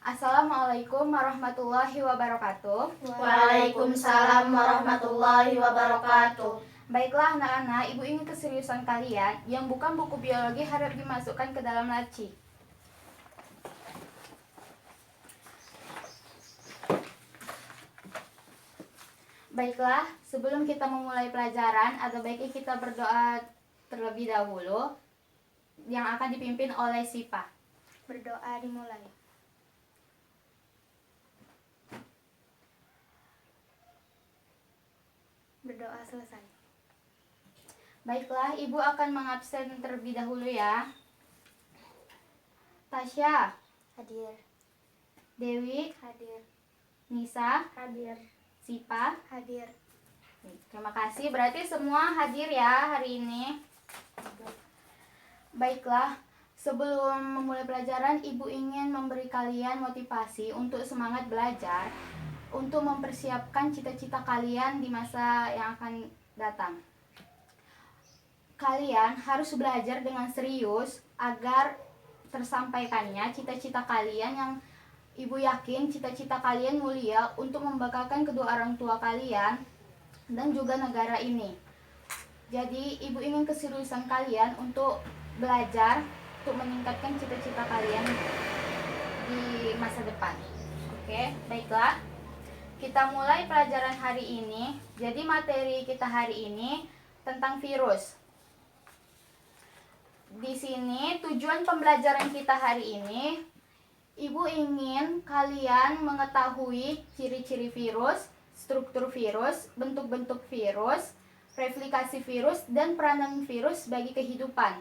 Assalamualaikum warahmatullahi wabarakatuh. Waalaikumsalam warahmatullahi wabarakatuh. Baiklah anak-anak, ibu ingin keseriusan kalian yang bukan buku biologi harap dimasukkan ke dalam laci. Baiklah, sebelum kita memulai pelajaran, ada baiknya kita berdoa terlebih dahulu yang akan dipimpin oleh Sipa. Berdoa dimulai. Berdoa selesai. Baiklah, ibu akan mengabsen terlebih dahulu ya. Tasya Hadir. Dewi Hadir. Nisa Hadir. Sipa Hadir. Terima kasih, berarti semua hadir ya hari ini. Baiklah, sebelum memulai pelajaran, ibu ingin memberi kalian motivasi untuk semangat belajar, untuk mempersiapkan cita-cita kalian di masa yang akan datang. Kalian harus belajar dengan serius agar tersampaikannya cita-cita kalian yang ibu yakin cita-cita kalian mulia untuk membanggakan kedua orang tua kalian dan juga negara ini. Jadi ibu ingin keseriusan kalian untuk belajar untuk meningkatkan cita-cita kalian di masa depan. Oke, baiklah. Kita mulai pelajaran hari ini. Jadi materi kita hari ini tentang virus. Di sini tujuan pembelajaran kita hari ini, ibu ingin kalian mengetahui ciri-ciri virus, struktur virus, bentuk-bentuk virus, replikasi virus, dan peranan virus bagi kehidupan.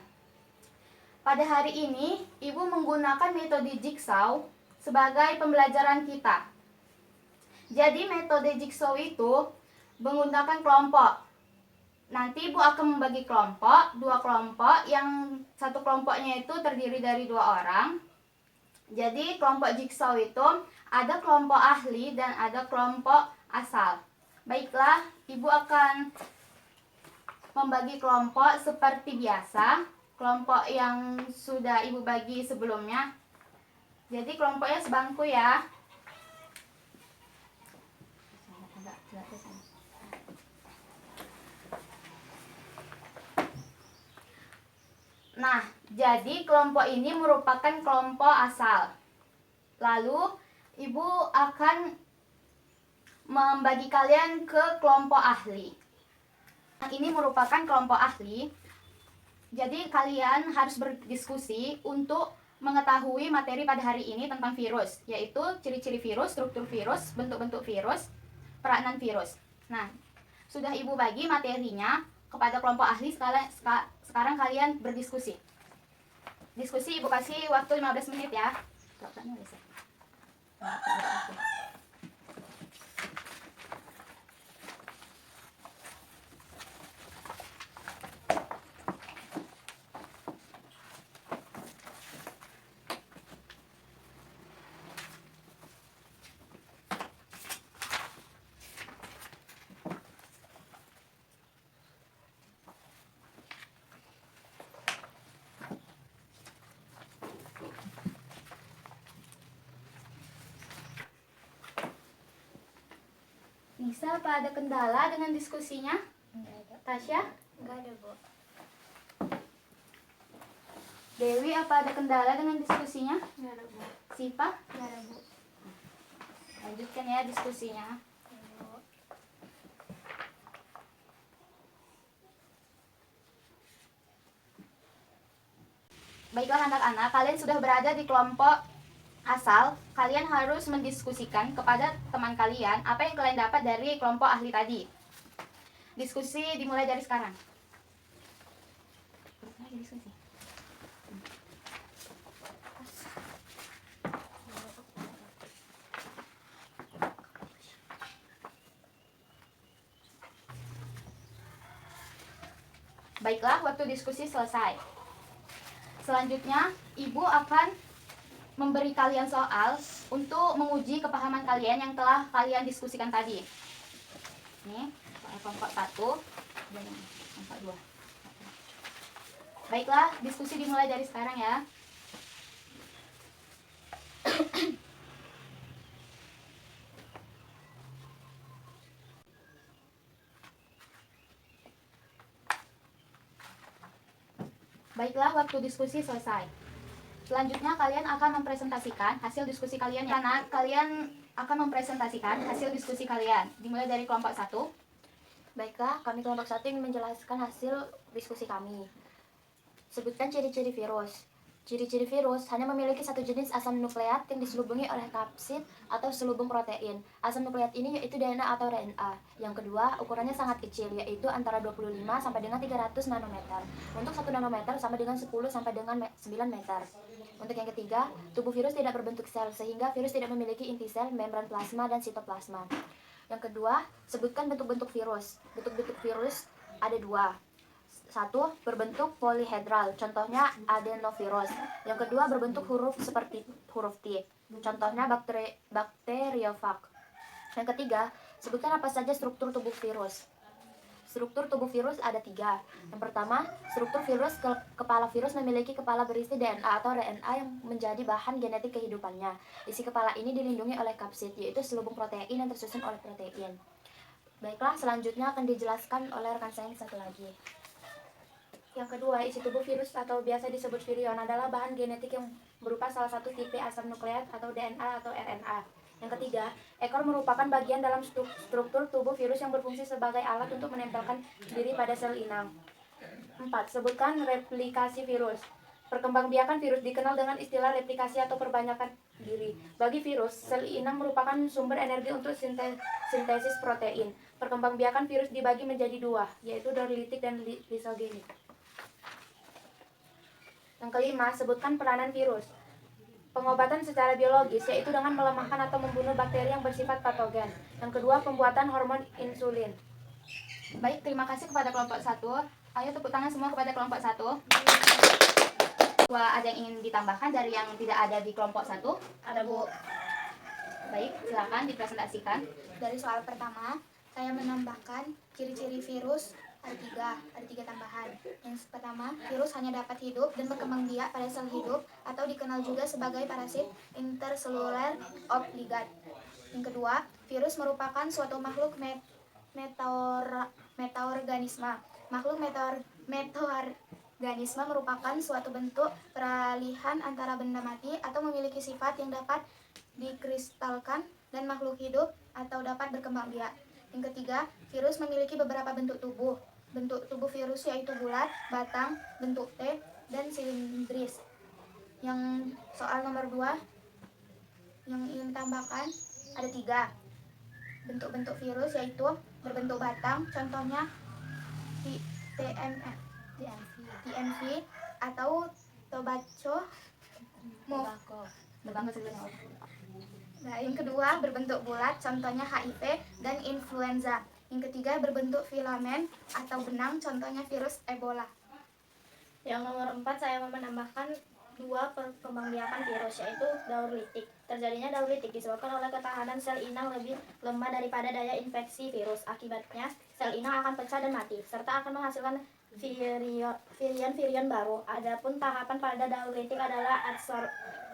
Pada hari ini, ibu menggunakan metode jigsaw sebagai pembelajaran kita. Jadi metode jigsaw itu menggunakan kelompok. Nanti ibu akan membagi kelompok, dua kelompok, yang satu kelompoknya itu terdiri dari 2 orang. Jadi kelompok jigsaw itu ada kelompok ahli dan ada kelompok asal. Baiklah, ibu akan membagi kelompok seperti biasa, kelompok yang sudah ibu bagi sebelumnya. Jadi kelompoknya sebangku ya. Nah, jadi kelompok ini merupakan kelompok asal. Lalu, ibu akan membagi kalian ke kelompok ahli. Nah, ini merupakan kelompok ahli. Jadi, kalian harus berdiskusi untuk mengetahui materi pada hari ini tentang virus, yaitu ciri-ciri virus, struktur virus, bentuk-bentuk virus, peranan virus. Nah, sudah ibu bagi materinya kepada kelompok ahli. Sekarang kalian berdiskusi. Diskusi ibu kasih waktu 15 menit ya. Nisa, apa ada kendala dengan diskusinya? Enggak ada. Tasya? Enggak ada, Bu. Dewi, apa ada kendala dengan diskusinya? Enggak ada, Bu. Sipa? Enggak ada, Bu. Lanjutkan ya diskusinya. Baiklah anak-anak, kalian sudah berada di kelompok asal. Kalian harus mendiskusikan kepada teman kalian apa yang kalian dapat dari kelompok ahli tadi. Diskusi dimulai dari sekarang. Diskusi. Baiklah, waktu diskusi selesai. Selanjutnya, ibu akan memberi kalian soal untuk menguji kepahaman kalian yang telah kalian diskusikan tadi. Nih, kelompok 1 dan kelompok 2. Baiklah, diskusi dimulai dari sekarang ya. Baiklah, waktu diskusi selesai. Selanjutnya kalian akan mempresentasikan hasil diskusi kalian. Karena kalian akan mempresentasikan hasil diskusi kalian. Dimulai dari kelompok 1. Baiklah, kami kelompok 1 ingin menjelaskan hasil diskusi kami. Sebutkan ciri-ciri virus. Ciri-ciri virus hanya memiliki satu jenis asam nukleat yang diselubungi oleh kapsid atau selubung protein. Asam nukleat ini yaitu DNA atau RNA. Yang kedua, ukurannya sangat kecil, yaitu antara 25 sampai dengan 300 nanometer. Untuk 1 nanometer sama dengan 10 sampai dengan 9 meter. Untuk yang ketiga, tubuh virus tidak berbentuk sel, sehingga virus tidak memiliki inti sel, membran plasma, dan sitoplasma. Yang kedua, sebutkan bentuk-bentuk virus. Bentuk-bentuk virus ada 2. 1. Berbentuk polihedral, contohnya adenovirus. Yang kedua, berbentuk huruf seperti huruf T, contohnya bakteriofag. Yang ketiga, sebutkan apa saja struktur tubuh virus. Struktur tubuh virus ada 3. Yang pertama, struktur virus, kepala virus memiliki kepala berisi DNA atau RNA yang menjadi bahan genetik kehidupannya. Isi kepala ini dilindungi oleh kapsid, yaitu selubung protein yang tersusun oleh protein. Baiklah, selanjutnya akan dijelaskan oleh rekan saya yang satu lagi. Yang kedua, isi tubuh virus atau biasa disebut virion adalah bahan genetik yang berupa salah satu tipe asam nukleat atau DNA atau RNA. Yang ketiga, ekor merupakan bagian dalam struktur tubuh virus yang berfungsi sebagai alat untuk menempelkan diri pada sel inang. 4. Sebutkan replikasi virus. Perkembangbiakan virus dikenal dengan istilah replikasi atau perbanyakan diri. Bagi virus, sel inang merupakan sumber energi untuk sintesis protein. Perkembangbiakan virus dibagi menjadi 2, yaitu dendritik dan lisogenik. Yang kelima, sebutkan peranan virus. Pengobatan secara biologis, yaitu dengan melemahkan atau membunuh bakteri yang bersifat patogen. Yang kedua, pembuatan hormon insulin. Baik, terima kasih kepada kelompok 1. Ayo tepuk tangan semua kepada kelompok 1. Wah, ada yang ingin ditambahkan dari yang tidak ada di kelompok 1? Ada, Bu. Baik, silakan dipresentasikan. Dari soal pertama, saya menambahkan ciri-ciri virus ada tiga tambahan. Yang pertama, virus hanya dapat hidup dan berkembang biak pada sel hidup atau dikenal juga sebagai parasit interseluler obligat. Yang kedua, virus merupakan suatu makhluk metaorganisme. Makhluk metaorganisme merupakan suatu bentuk peralihan antara benda mati atau memiliki sifat yang dapat dikristalkan dan makhluk hidup atau dapat berkembang biak. Yang ketiga, virus memiliki beberapa bentuk tubuh. Bentuk tubuh virus yaitu bulat, batang, bentuk T, dan silindris. Yang soal nomor 2 yang ingin tambahkan ada 3. Bentuk-bentuk virus yaitu berbentuk batang, contohnya TMV atau tobacco. Nah, yang kedua berbentuk bulat, contohnya HIV dan influenza. Yang ketiga berbentuk filamen atau benang, contohnya virus Ebola. Yang nomor 4 saya mau menambahkan 2 perkembangbiakan virus, yaitu daur litik. Terjadinya daur litik disebabkan oleh ketahanan sel inang lebih lemah daripada daya infeksi virus. Akibatnya sel inang akan pecah dan mati, serta akan menghasilkan virion baru. Adapun tahapan pada daur litik adalah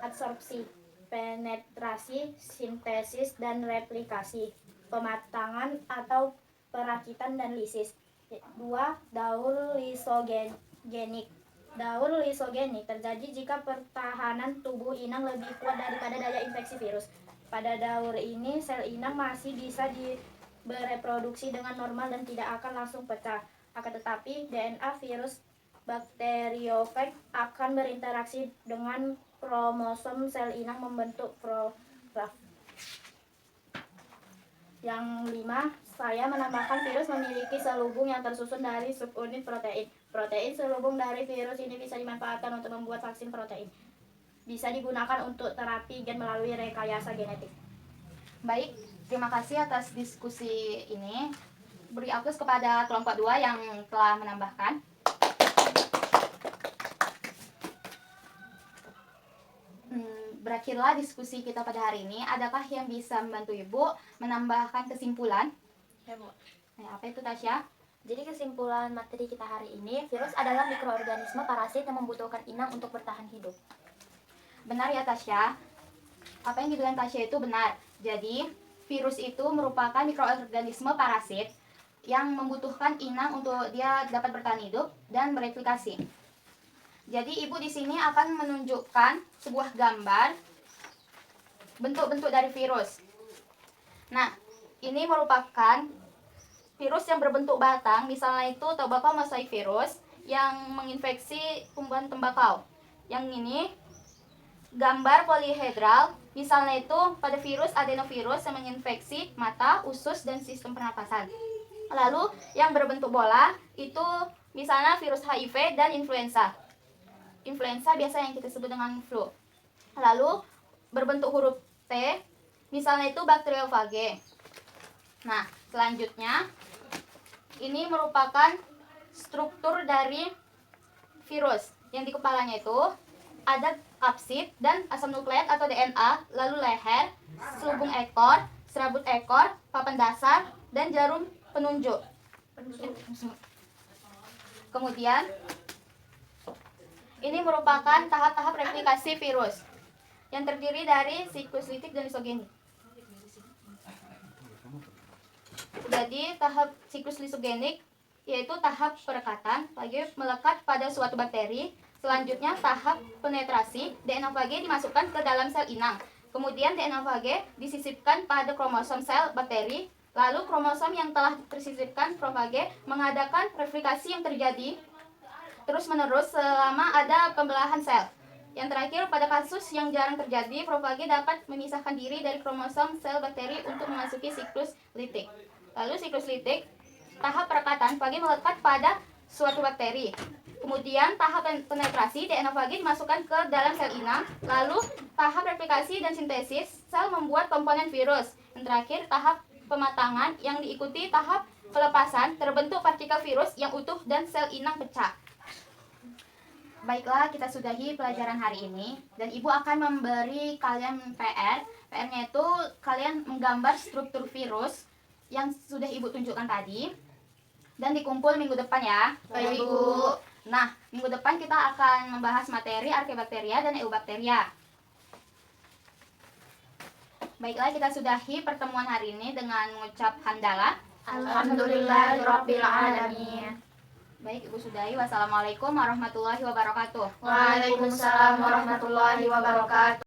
adsorpsi, penetrasi, sintesis, dan replikasi, pematangan atau perakitan, dan lisis. 2. Daur lisogenik. Daur lisogenik terjadi jika pertahanan tubuh inang lebih kuat daripada daya infeksi virus. Pada daur ini, sel inang masih bisa bereproduksi dengan normal dan tidak akan langsung pecah. Akan tetapi, DNA virus bakteriofag akan berinteraksi dengan kromosom sel inang membentuk prograf. Yang 5, saya menambahkan virus memiliki selubung yang tersusun dari subunit protein. Protein selubung dari virus ini bisa dimanfaatkan untuk membuat vaksin protein. Bisa digunakan untuk terapi gen melalui rekayasa genetik. Baik, terima kasih atas diskusi ini. Beri aplaus kepada kelompok 2 yang telah menambahkan. Berakhirlah diskusi kita pada hari ini. Adakah yang bisa membantu Ibu menambahkan kesimpulan? Ya, Bu. Nah, apa itu, Tasya? Jadi kesimpulan materi kita hari ini, virus adalah mikroorganisme parasit yang membutuhkan inang untuk bertahan hidup. Benar ya, Tasya? Apa yang dibilang Tasya itu benar. Jadi, virus itu merupakan mikroorganisme parasit yang membutuhkan inang untuk dia dapat bertahan hidup dan bereplikasi. Jadi Ibu di sini akan menunjukkan sebuah gambar bentuk-bentuk dari virus. Nah, ini merupakan virus yang berbentuk batang, misalnya itu tobacco mosaic virus yang menginfeksi tumbuhan tembakau. Yang ini gambar polihedral, misalnya itu pada virus adenovirus yang menginfeksi mata, usus, dan sistem pernapasan. Lalu yang berbentuk bola itu misalnya virus HIV dan influenza. Influenza biasa yang kita sebut dengan flu. Lalu berbentuk huruf T, misalnya itu bakteriofage. Nah, selanjutnya ini merupakan struktur dari virus yang di kepalanya itu ada kapsid dan asam nukleat atau DNA, lalu leher, selubung ekor, serabut ekor, papan dasar, dan jarum penunjuk. Kemudian ini merupakan tahap-tahap replikasi virus yang terdiri dari siklus litik dan lisogenik. Jadi tahap siklus lisogenik yaitu tahap perekatan fage melekat pada suatu bakteri. Selanjutnya tahap penetrasi, DNA fage dimasukkan ke dalam sel inang. Kemudian DNA fage disisipkan pada kromosom sel bakteri. Lalu kromosom yang telah tersisipkan profage mengadakan replikasi yang terjadi terus-menerus selama ada pembelahan sel. Yang terakhir, pada kasus yang jarang terjadi, profage dapat memisahkan diri dari kromosom sel bakteri untuk memasuki siklus litik. Lalu siklus litik, tahap perekatan fage melekat pada suatu bakteri. Kemudian tahap penetrasi, DNA fage dimasukkan ke dalam sel inang. Lalu tahap replikasi dan sintesis, sel membuat komponen virus. Yang terakhir, tahap pematangan yang diikuti tahap pelepasan, terbentuk partikel virus yang utuh dan sel inang pecah. Baiklah, kita sudahi pelajaran hari ini dan Ibu akan memberi kalian PR. PR-nya itu kalian menggambar struktur virus yang sudah Ibu tunjukkan tadi dan dikumpul minggu depan ya. Baik, Ibu. Nah, minggu depan kita akan membahas materi Archaebacteria dan Eubacteria. Baiklah, kita sudahi pertemuan hari ini dengan mengucap hamdalah. Alhamdulillahirabbil alamin. Baik, Ibu sudahi. Wassalamualaikum warahmatullahi wabarakatuh. Waalaikumsalam warahmatullahi wabarakatuh.